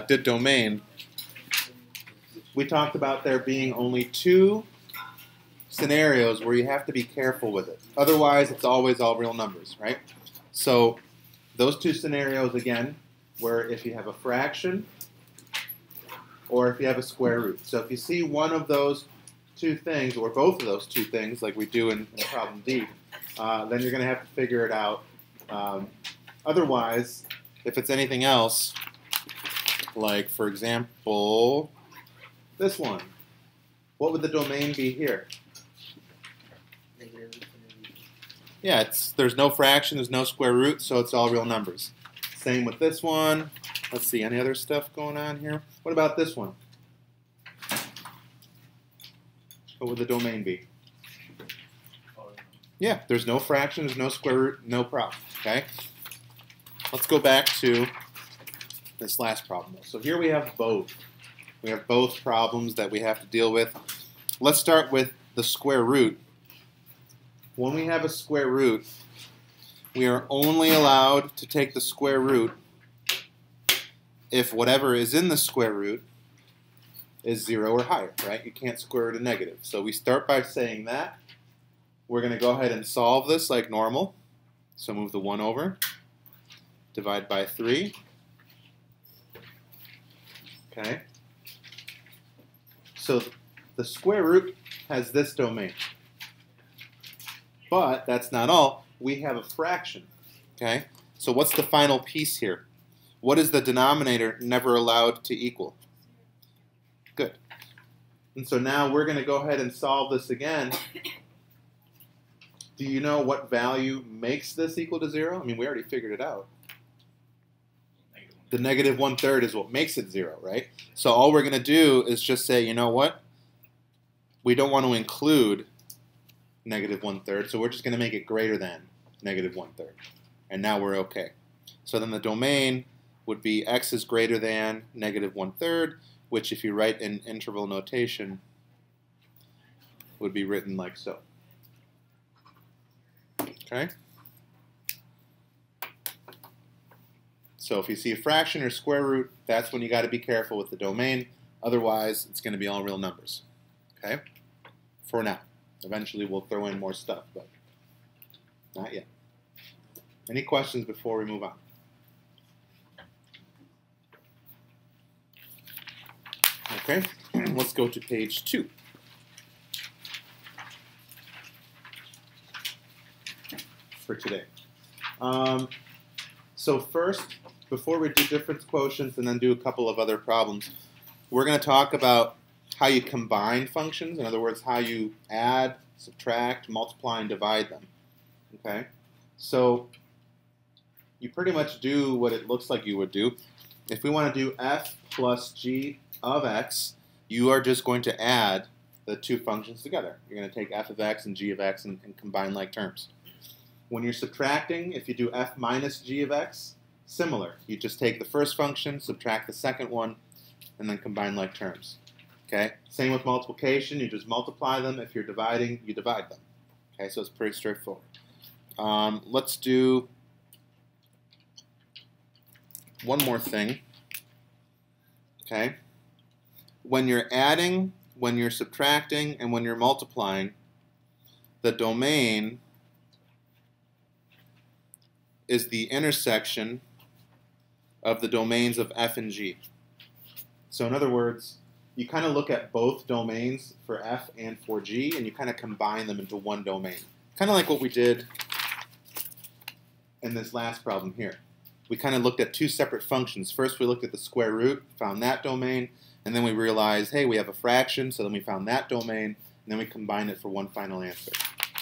did domain, we talked about there being only two scenarios where you have to be careful with it. Otherwise, it's always all real numbers, right? So those two scenarios, again, were if you have a fraction or if you have a square root. So if you see one of those two things, or both of those two things, like we do in problem D, then you're going to have to figure it out. Otherwise, if it's anything else, like, for example, this one, what would the domain be here? Yeah, there's no fraction, there's no square root, so it's all real numbers. Same with this one. Let's see, any other stuff going on here? What about this one? What would the domain be? Yeah, there's no fraction, there's no square root, no problem, okay? Let's go back to this last problem. So here we have both. We have both problems that we have to deal with. Let's start with the square root. When we have a square root, we are only allowed to take the square root if whatever is in the square root is 0 or higher, right? You can't square root a negative. So we start by saying that. We're going to go ahead and solve this like normal. So move the 1 over. Divide by 3. Okay. So the square root has this domain. But that's not all. We have a fraction. Okay? So what's the final piece here? What is the denominator never allowed to equal? Good. And so now we're going to go ahead and solve this again. Do you know what value makes this equal to 0? I mean, we already figured it out. The negative 1/3 is what makes it 0, right? So all we're going to do is just say, you know what? We don't want to include negative 1/3, so we're just going to make it greater than negative 1/3. And now we're okay. So then the domain would be x is greater than negative 1/3, which if you write in interval notation would be written like so. Okay? So if you see a fraction or square root, that's when you got to be careful with the domain. Otherwise, it's going to be all real numbers. Okay? For now. Eventually, we'll throw in more stuff, but not yet. Any questions before we move on? Okay, let's go to page 2. For today. So first, before we do difference quotients and then do a couple of other problems, we're going to talk about how you combine functions. In other words, how you add, subtract, multiply, and divide them. Okay? So you pretty much do what it looks like you would do. If we want to do f plus g of x, you are just going to add the two functions together. You're going to take f of x and g of x and combine like terms. When you're subtracting, if you do f minus g of x, similar. You just take the first function, subtract the second one, and then combine like terms. Okay? Same with multiplication. You just multiply them. If you're dividing, you divide them. Okay? So it's pretty straightforward. Let's do one more thing. Okay? When you're adding, when you're subtracting, and when you're multiplying, the domain is the intersection of the domains of f and g. So in other words, you kind of look at both domains for f and for g, and you kind of combine them into one domain. Kind of like what we did in this last problem here. We kind of looked at two separate functions. First we looked at the square root, found that domain, and then we realized, hey, we have a fraction, so then we found that domain, and then we combined it for one final answer.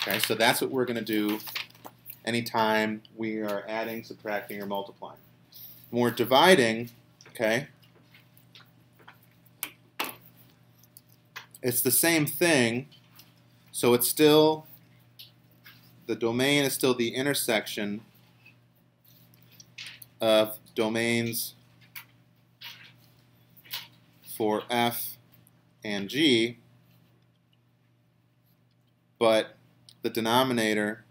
Okay, so that's what we're going to do anytime we are adding, subtracting, or multiplying. When we're dividing, okay, it's the same thing, so it's still, the domain is still the intersection of domains for f and g, but the denominator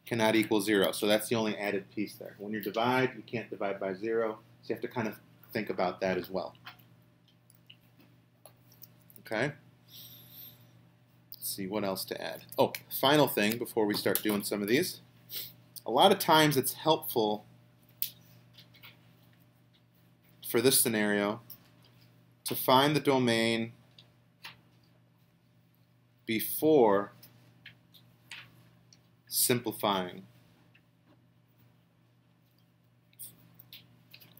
cannot equal 0. So that's the only added piece there. When you divide, you can't divide by 0, so you have to kind of think about that as well. Okay? Let's see what else to add. Oh, final thing before we start doing some of these. A lot of times it's helpful for this scenario to find the domain before simplifying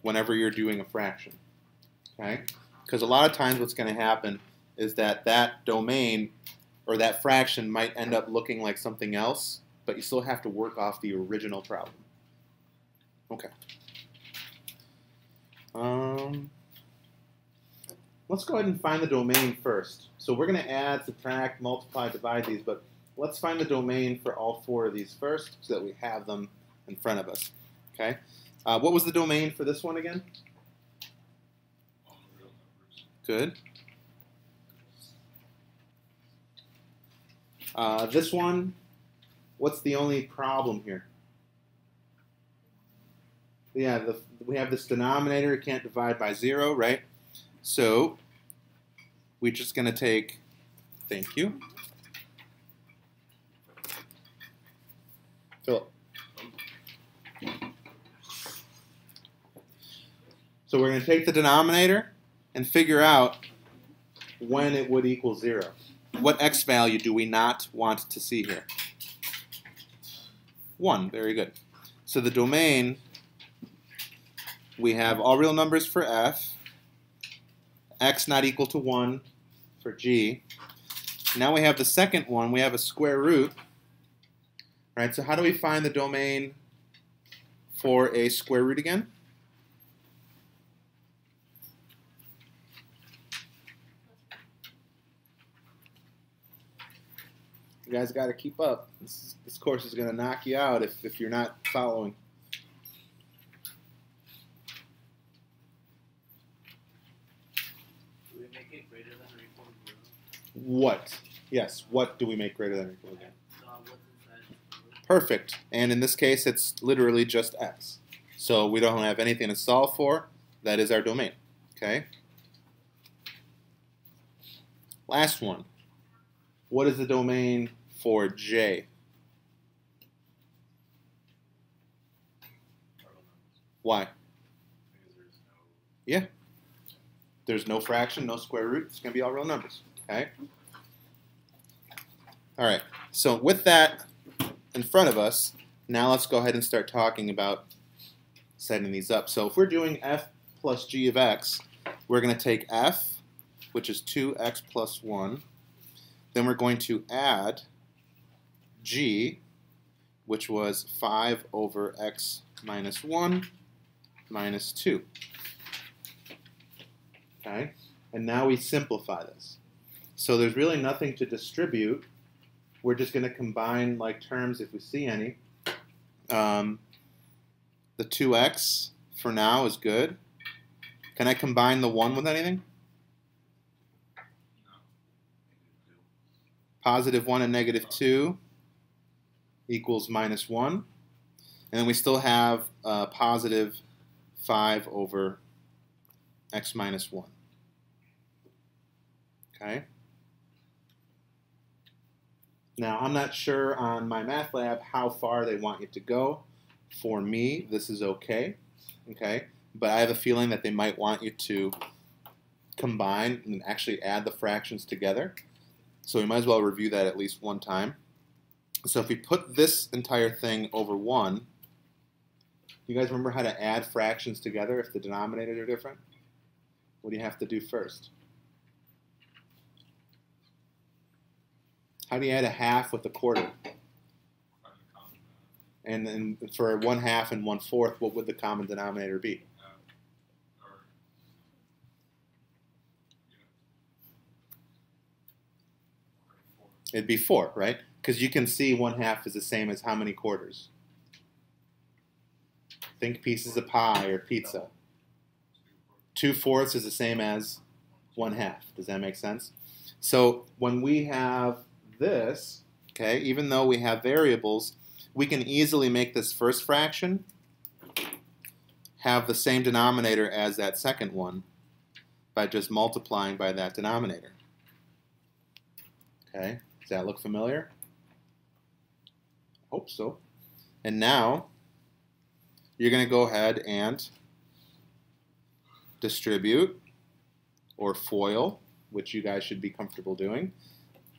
whenever you're doing a fraction. Okay? Because a lot of times what's going to happen is that that domain or that fraction might end up looking like something else, but you still have to work off the original problem. Okay. Let's go ahead and find the domain first. So we're going to add, subtract, multiply, divide these, but let's find the domain for all four of these first so that we have them in front of us. Okay. What was the domain for this one again? Good. This one, what's the only problem here? Yeah, we have this denominator. It can't divide by 0, right? So we're just going to take, thank you, Philip. So we're going to take the denominator and figure out when it would equal 0. What x value do we not want to see here? 1. Very good. So the domain, we have all real numbers for f, x not equal to 1 for g. Now we have the second one. We have a square root. Right? So how do we find the domain for a square root again? You guys got to keep up. This course is going to knock you out if you're not following. Do we make it greater than or equal to 0? What? Yes, what do we make greater than or equal to 0? What's inside? Perfect. And in this case, it's literally just x. So we don't have anything to solve for. That is our domain. Okay? Last one. What is the domain for j? Why? Yeah. There's no fraction, no square root. It's going to be all real numbers. Okay? All right. So with that in front of us, now let's go ahead and start talking about setting these up. So if we're doing f plus g of x, we're going to take f, which is 2x plus 1. Then we're going to add g, which was 5 over x minus 1 minus 2. Okay? And now we simplify this. So there's really nothing to distribute. We're just going to combine like terms if we see any. The 2x for now is good. Can I combine the 1 with anything? Positive 1 and negative 2 equals minus 1. And then we still have positive 5 over x minus 1. Okay? Now, I'm not sure on my math lab how far they want you to go. For me, this is okay. Okay? But I have a feeling that they might want you to combine and actually add the fractions together. So we might as well review that at least one time. So if we put this entire thing over 1, you guys remember how to add fractions together if the denominators are different? What do you have to do first? How do you add a half with a quarter? And then for 1/2 and 1/4, what would the common denominator be? It'd be 4, right? Because you can see 1/2 is the same as how many quarters? Think pieces of pie or pizza. 2/4 is the same as 1/2. Does that make sense? So when we have this, okay, even though we have variables, we can easily make this first fraction have the same denominator as that second one by just multiplying by that denominator. Okay, does that look familiar? I hope so. And now you're going to go ahead and distribute or FOIL, which you guys should be comfortable doing.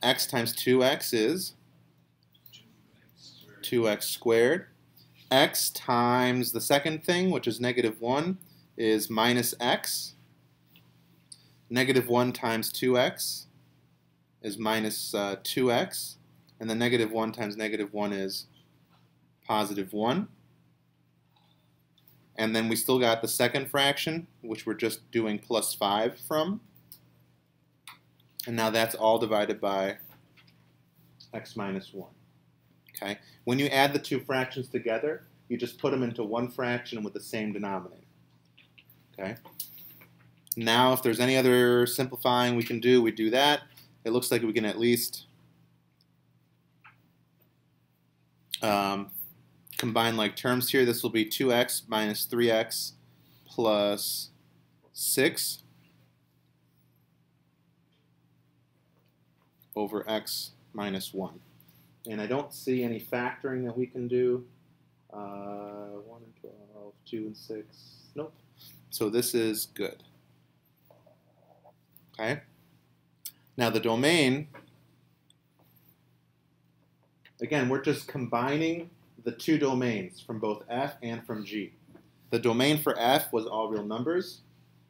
X times 2x is 2x squared. X times the second thing, which is -1, is minus x. -1 times 2x is minus 2x. And then -1 times -1 is +1. And then we still got the second fraction, which we're just doing +5 from. And now that's all divided by x minus 1. Okay? When you add the two fractions together, you just put them into one fraction with the same denominator. Okay? Now, if there's any other simplifying we can do, we do that. It looks like we can at least combine like terms here. This will be 2x minus 3x plus 6 over x minus 1. And I don't see any factoring that we can do. 1 and 12, 2 and 6. Nope. So this is good. Okay. Now the domain, again, we're just combining the two domains from both f and from g. The domain for f was all real numbers.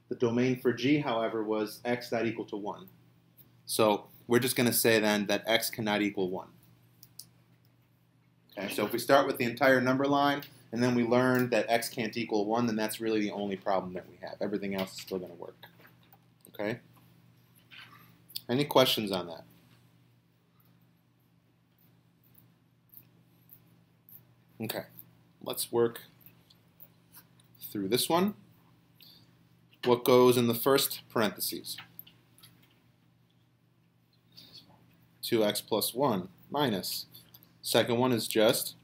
The domain for g, however, was x not equal to 1. So we're just going to say then that x cannot equal 1. Okay, so if we start with the entire number line and then we learn that x can't equal 1, then that's really the only problem that we have. Everything else is still going to work. Okay? Any questions on that? Okay, let's work through this one. What goes in the first parentheses? 2x plus 1 minus. Second one is just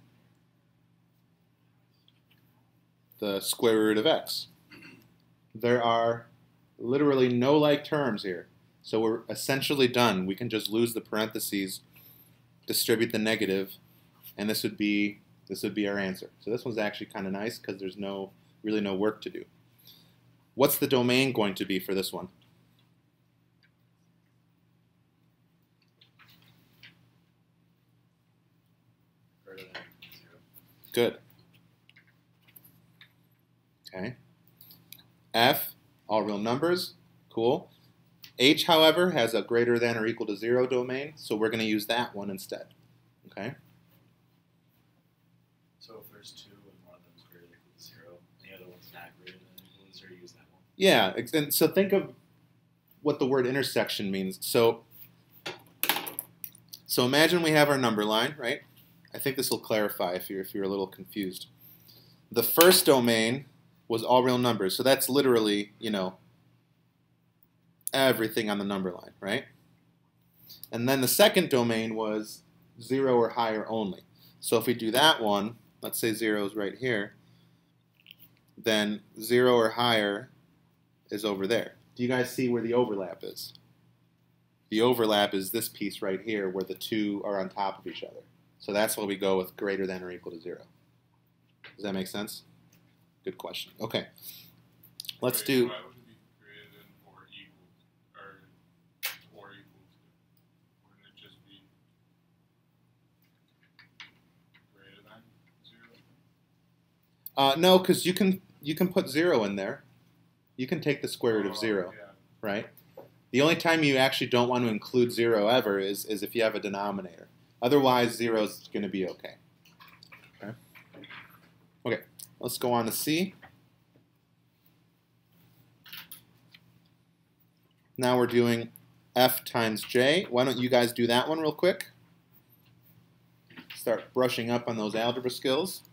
the square root of x. There are literally no like terms here. So we're essentially done. We can just lose the parentheses, distribute the negative, and this would be our answer. So this one's actually kind of nice because there's really no work to do. What's the domain going to be for this one? Good. Okay. F, all real numbers. Cool. H, however, has a greater than or equal to 0 domain, so we're going to use that one instead. Okay. So if there's 2 and one of them is greater than or equal to 0, and the other one's not greater than or equal to 0, use that one. Yeah, and so think of what the word intersection means. So imagine we have our number line, right? I think this will clarify if you're a little confused. The first domain was all real numbers, so that's literally, everything on the number line, right? And then the second domain was 0 or higher only. So if we do that one, let's say 0 is right here, then 0 or higher is over there. Do you guys see where the overlap is? The overlap is this piece right here where the two are on top of each other. So that's why we go with greater than or equal to 0. Does that make sense? Good question. Okay. Let's do... Why would it be greater than or equal to? Wouldn't it just be greater than 0? No, because you can put 0 in there. You can take the square root of 0, Yeah. right? The only time you actually don't want to include 0 ever is if you have a denominator. Otherwise, 0 is going to be okay. Okay, let's go on to C. Now we're doing F times J. Why don't you guys do that one real quick? Start brushing up on those algebra skills.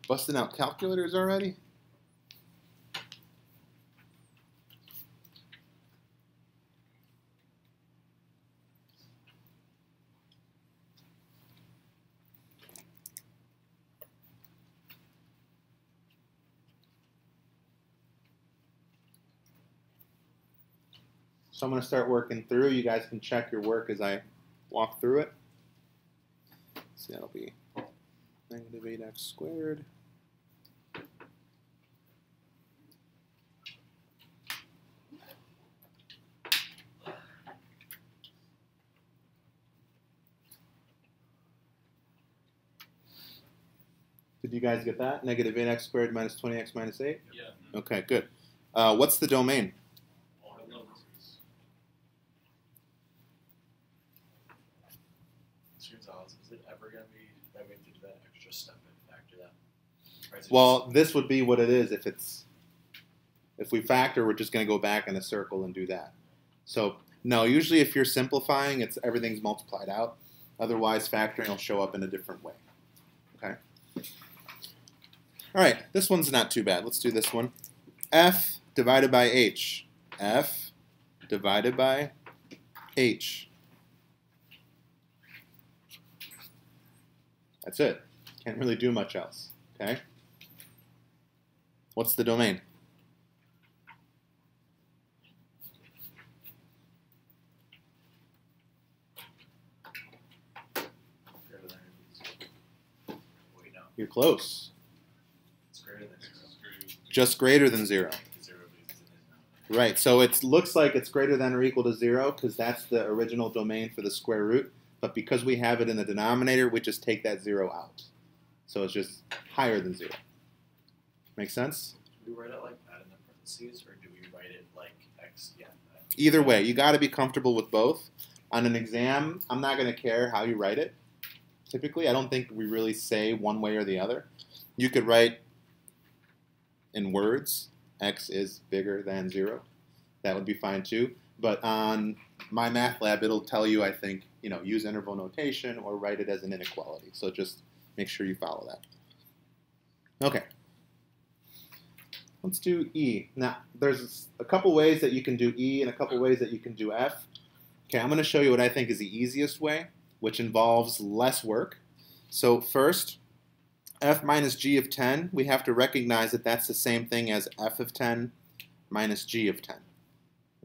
Busting out calculators already? So I'm going to start working through. You guys can check your work as I walk through it. So that'll be negative 8x squared. Did you guys get that? Negative 8x squared minus 20x minus 8? Yeah. Okay, good. What's the domain? All numbers. Is it ever going to be that we have to do that extra step and factor that? Or is it Well, this would be what it is if we factor, we're just going to go back in a circle and do that. So, no, usually if you're simplifying, everything's multiplied out. Otherwise, factoring will show up in a different way. Okay? All right, this one's not too bad. Let's do this one. F divided by H. F divided by H. That's it. Can't really do much else. Okay? What's the domain? greater than or equal to 0? Wait, no. You're close. It's greater than 0. Just greater than 0. 0 because it is now. Right, so it looks like it's greater than or equal to 0 because that's the original domain for the square root. But because we have it in the denominator, we just take that 0 out. So it's just higher than 0. Make sense? Do we write it like that in the parentheses, or do we write it like x? Yeah. Either way, you got to be comfortable with both. On an exam, I'm not going to care how you write it. Typically, I don't think we really say one way or the other. You could write in words, x is bigger than 0. That would be fine too. But on my math lab, it'll tell you, I think, use interval notation or write it as an inequality. So just make sure you follow that. Okay. Let's do E. Now, there's a couple ways that you can do E and a couple ways that you can do F. Okay, I'm going to show you what I think is the easiest way, which involves less work. So first, F minus G of 10, we have to recognize that that's the same thing as F of 10 minus G of 10.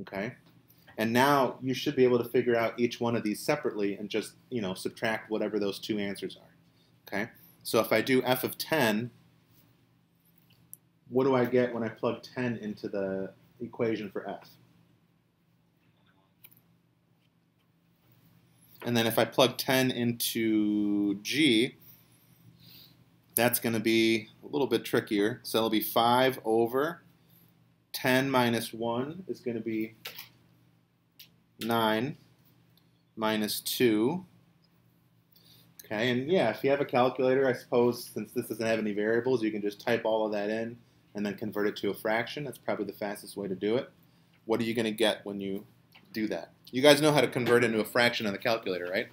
Okay? And now you should be able to figure out each one of these separately and just, subtract whatever those two answers are. Okay? So if I do F of 10, what do I get when I plug 10 into the equation for F? And then if I plug 10 into G, that's going to be a little bit trickier. So it'll be 5 over 10 minus 1 is going to be 9 minus 2. Okay, and yeah, if you have a calculator, I suppose since this doesn't have any variables, you can just type all of that in and then convert it to a fraction. That's probably the fastest way to do it. What are you going to get when you do that? You guys know how to convert into a fraction on the calculator, right?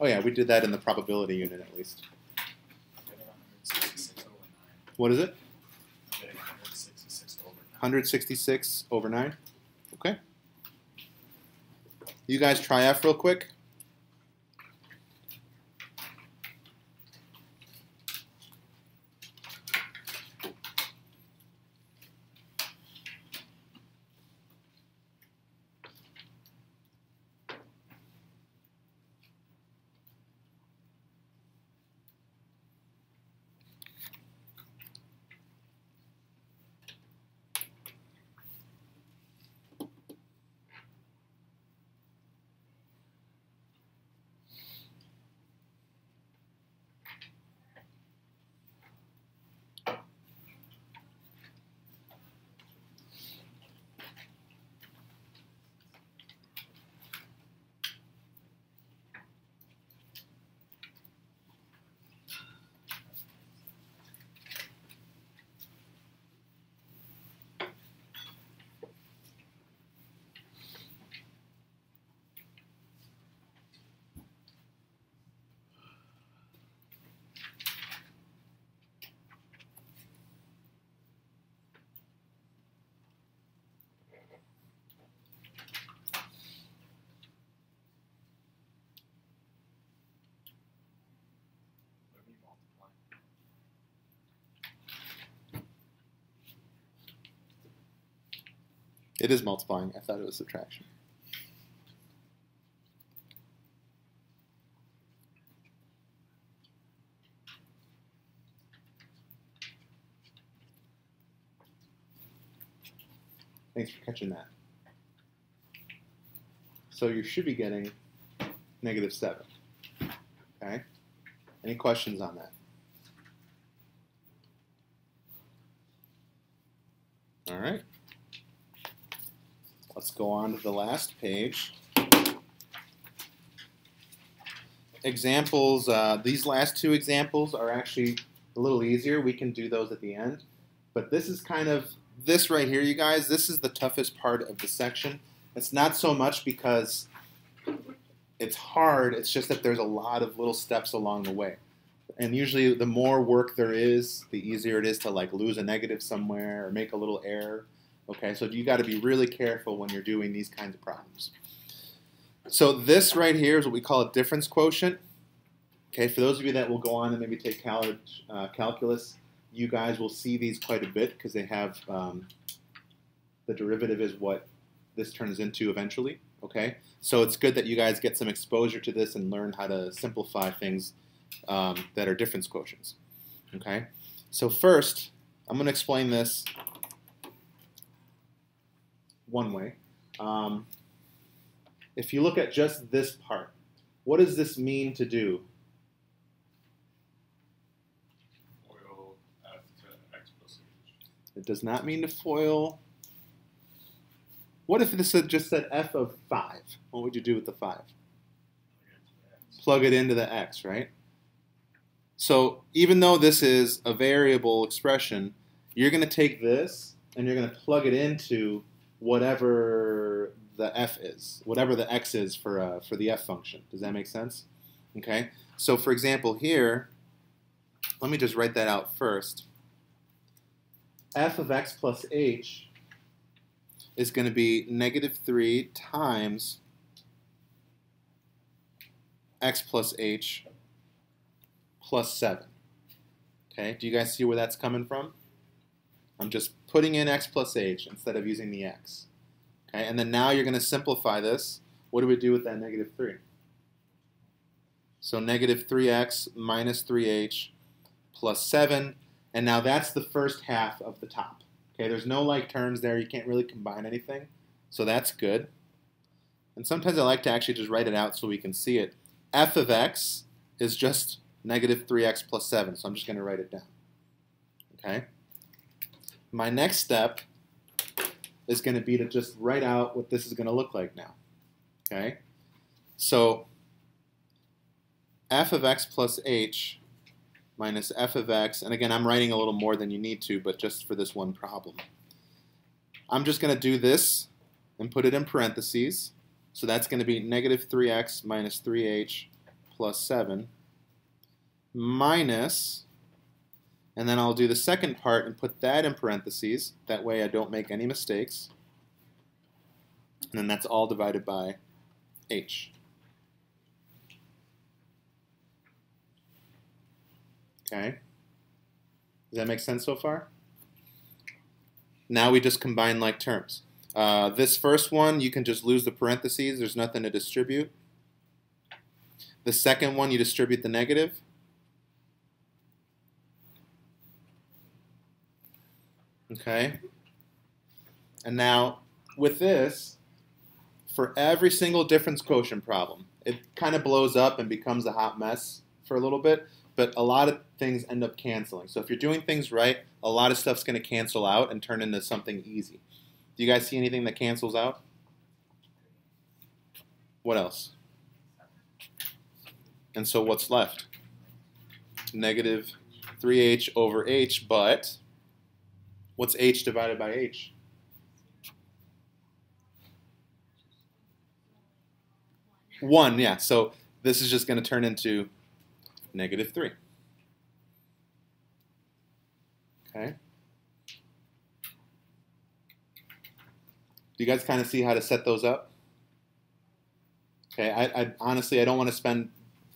Oh yeah, we did that in the probability unit at least. I'm getting 166 over 9. What is it? I'm getting 166 over 9. 166 over 9. Okay. You guys try F real quick. multiplying? It is multiplying. I thought it was subtraction. Thanks for catching that. So you should be getting -7. Okay? Any questions on that? All right. Let's go on to the last page. Examples, these last two examples are actually a little easier. We can do those at the end. But this is kind of, this right here, you guys, this is the toughest part of the section. It's not so much because it's hard, it's just that there's a lot of little steps along the way. And usually the more work there is, the easier it is to like lose a negative somewhere or make a little error. Okay, so you got to be really careful when you're doing these kinds of problems. So this right here is what we call a difference quotient. Okay, for those of you that will go on and maybe take calculus, you guys will see these quite a bit because they have the derivative is what this turns into eventually. Okay, so it's good that you guys get some exposure to this and learn how to simplify things that are difference quotients. Okay, so first I'm going to explain this one way. If you look at just this part, what does this mean to do? FOIL f to x plus h. It does not mean to FOIL. What if this had just said f of 5? What would you do with the 5? Plug it into the x, right? So even though this is a variable expression, you're going to take this and you're going to plug it into whatever the f is, whatever the x is for the f function. Does that make sense? Okay. So for example here, let me just write that out first. F of x plus h is going to be -3 times x plus h plus 7. Okay, do you guys see where that's coming from? I'm just putting in x plus h instead of using the x. Okay, and then now you're going to simplify this. What do we do with that -3? So -3x minus 3h plus 7, and now that's the first half of the top. Okay, there's no like terms there. You can't really combine anything, so that's good. And sometimes I like to actually just write it out so we can see it. F of x is just -3x plus 7, so I'm just going to write it down. Okay. My next step is going to be to just write out what this is going to look like now. Okay. So f of x plus h minus f of x, and again, I'm writing a little more than you need to, but just for this one problem. I'm just going to do this and put it in parentheses. So that's going to be -3x minus 3h plus 7 minus, and then I'll do the second part and put that in parentheses. That way I don't make any mistakes. And then that's all divided by h. Okay. Does that make sense so far? Now we just combine like terms. This first one, you can just lose the parentheses. There's nothing to distribute. The second one, you distribute the negative. Okay. And now with this, for every single difference quotient problem, it kind of blows up and becomes a hot mess for a little bit, but a lot of things end up canceling. So if you're doing things right, a lot of stuff's going to cancel out and turn into something easy. Do you guys see anything that cancels out? What else? And so what's left? -3h over h, but what's h divided by h? One, yeah. So this is just going to turn into -3. Okay. Do you guys kind of see how to set those up? Okay, I honestly, I don't want to spend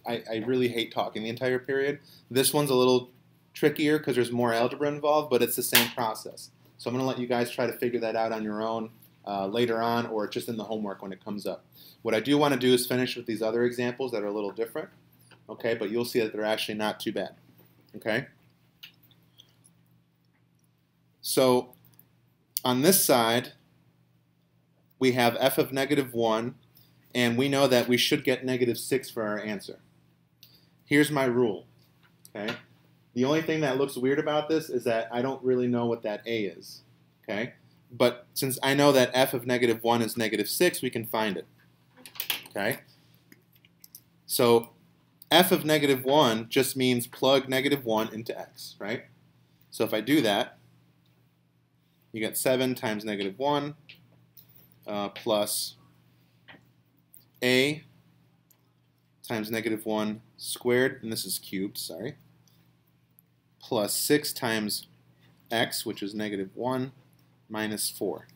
I really hate talking the entire period. This one's a little trickier because there's more algebra involved, but it's the same process. So I'm going to let you guys try to figure that out on your own later on, or just in the homework when it comes up. What I do want to do is finish with these other examples that are a little different, okay? But you'll see that they're actually not too bad, okay? So on this side, we have f of negative 1, and we know that we should get negative 6 for our answer. Here's my rule, okay? The only thing that looks weird about this is that I don't really know what that a is, okay? But since I know that f of negative 1 is negative 6, we can find it, okay? So f of negative 1 just means plug negative 1 into x, right? So if I do that, you get 7 times negative 1 plus a times negative 1 squared, and this is cubed, sorry, plus 6 times x, which is negative 1, minus 4.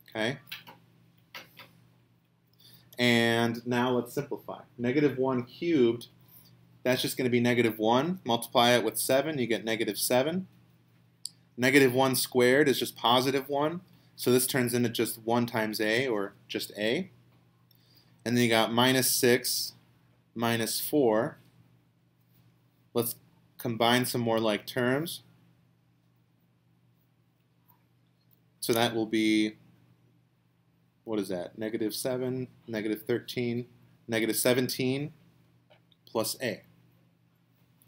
Okay? And now let's simplify. Negative 1 cubed, that's just going to be negative 1. Multiply it with 7, you get negative 7. Negative 1 squared is just positive 1. So this turns into just 1 times a, or just a. And then you got minus 6 minus 4. Let's combine some more like terms. So that will be, what is that? Negative 7, negative 13, negative 17 plus a.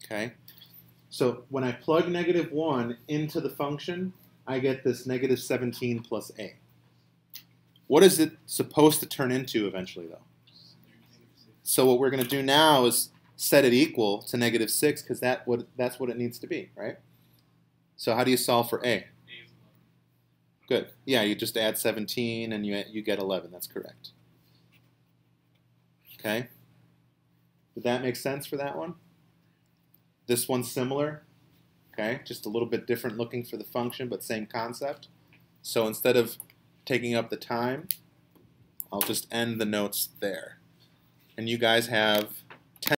Okay? So when I plug negative 1 into the function, I get this negative 17 plus a. What is it supposed to turn into eventually, though? So what we're going to do now is set it equal to negative 6, because that's what it needs to be, right? So how do you solve for a? Good. Yeah, you just add 17 and you get 11. That's correct. Okay? Did that make sense for that one? This one's similar. Okay? Just a little bit different looking for the function, but same concept. So instead of taking up the time, I'll just end the notes there. And you guys have